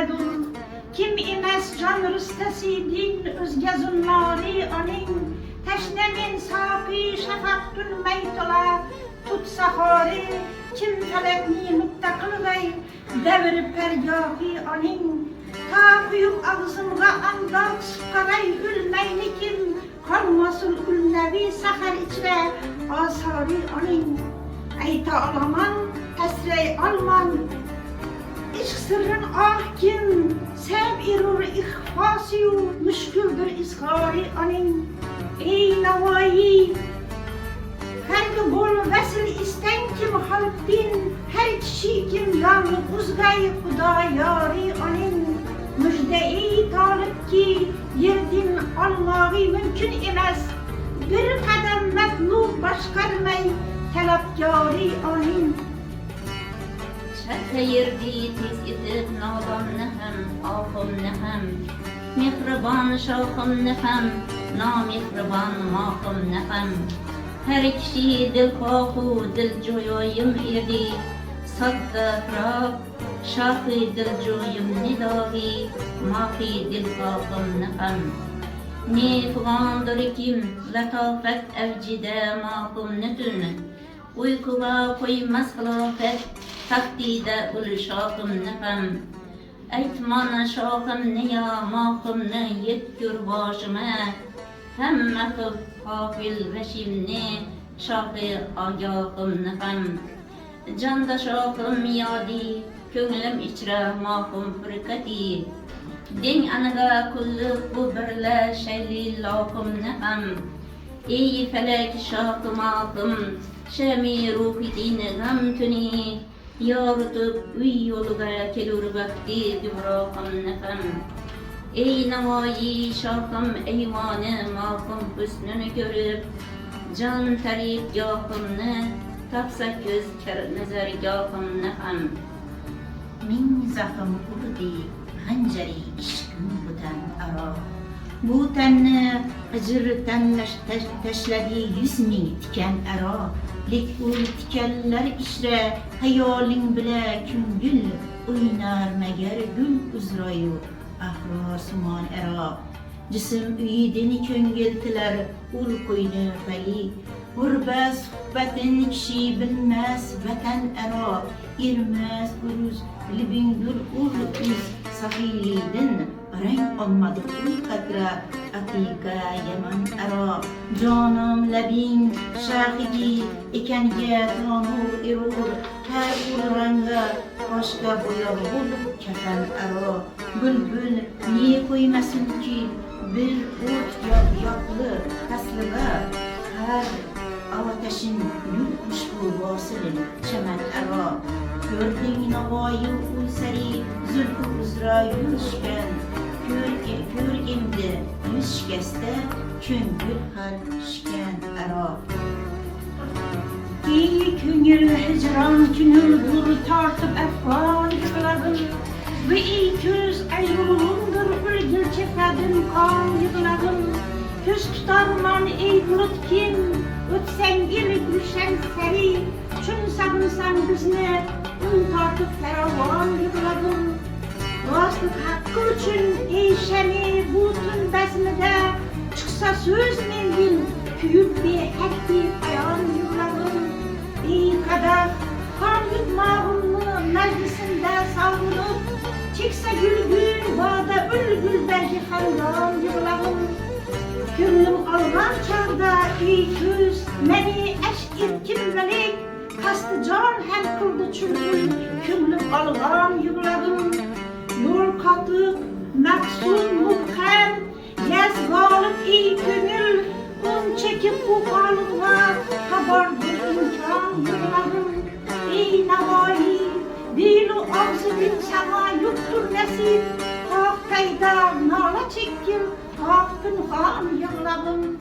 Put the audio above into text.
dul. Kim emas jon rustasi din o'zga zunnori oning. Tashnamen soqi shafaq tulmay to'la tut sahori. Kim falakni muttaqilg'ay davr pargohi oning. Ta quyuq ağzımga andat qaray ülmeyli kim. Kalmasın ülnevi sahar içre asari oning. Ayta olaman esrey alman. İşk sırrın ah kim. Sev irur ihfasiyu müşküldür izhari oning. Ey navayi ferdi bol vesil isten kim halkdin. Her kişi kim yanı uzgay Huda yari oning. Müjde-i talip ki yerdin almağı mümkün emas. Bir kadem metlub başkarmay talabkari oning. Şəhərdi tez edib nadanını həm, axımını həm. Mehriban şaxımını həm, namehriban maxımını həm. Hər kişi dilxahu diljoyim edi. Sadda fraq şaxi diljoyim nidahi, maxi dilxaxımını həm. Ne fıqandır kim latafət evcide maxımını tün. Uykuga koymaz xilafət taktide ul şaxımını həm. Aytman şaxımını ya maxımını yetkür başıma. Həmmə xıb hafil vəşimni şaxı agahımını həm. Canda şaxım yadi könglim içre maxım fırkati. Den anaga kulluq bu birlə şəyli laqımını həm. Ey felek şaxım axım şəmi ruhi dini gəm tüni. Yarutup uy yoluga kelur vakti gübraqımını həm. Ey navayi şaxım eyvanı maxım hüsnünü görüp. Can tarif gahımını tapsa göz nəzərgahımını həm. Min zahım urdi hancari işkın budan ara. Bu tenni ıcır teşledi 100.000 tiken ara. Lik ul tikenler işre hayalin bile küngül. Oynar meger gül uzrayu ahrar suman era. Cisim üyidini köngültiler ul koynu feyi. Gurbet sohbetin kişi bilmez vatan era. İrmez uruz libingül ul iz sahilidin. Renk olmadı ul kadra atika yaman ara. Canım labin şahidi ikenge tanur irur. Her ul ranga başka boyalı ul kefen ara. Bülbül niye koymasın ki bir ot yaklı taslığa. Her avateşin gül kuşku vasılın çemen ara. Gördün navayı ulseri zülfü uzra yürüşken. Kör imdi yüz şikeste köngül hal şiken ara. Ey köngül hicran künül dur tartıp efgan yıkıladın. Ve ey köz ayrılığındır ülgül çefedin kan yıkıladın. Köz tutarman ey bulut kim, ötsen ili gülşen seri. Çün sagınsan bizne, ün tartıp feravan yıkıladın. Rastlık hakkı için ey şemi bu tün bezmide. Çıksa söz mendil, küyüp bir hekti ayan yıkıladın. Ey kadar kan yutmağımı meclisinde savrunup. Çekse gülgün bağda ülgül belki handan yıkıladın. Gönlüm algan çağda ey göz, meni eşk etkin velik. Kastı can hem kıldı çürgün, gönlüm algan yıkıladın. Yol katıp, maksud muhkem, yaz galip ey köngül. Un çekip bu kalıklar, haber bir imkan yıkıladın. Ey navayi, dilu ağzı bin sana yoktur nasip. Ah peyda nala çekil, ah pünhan yıkıladın.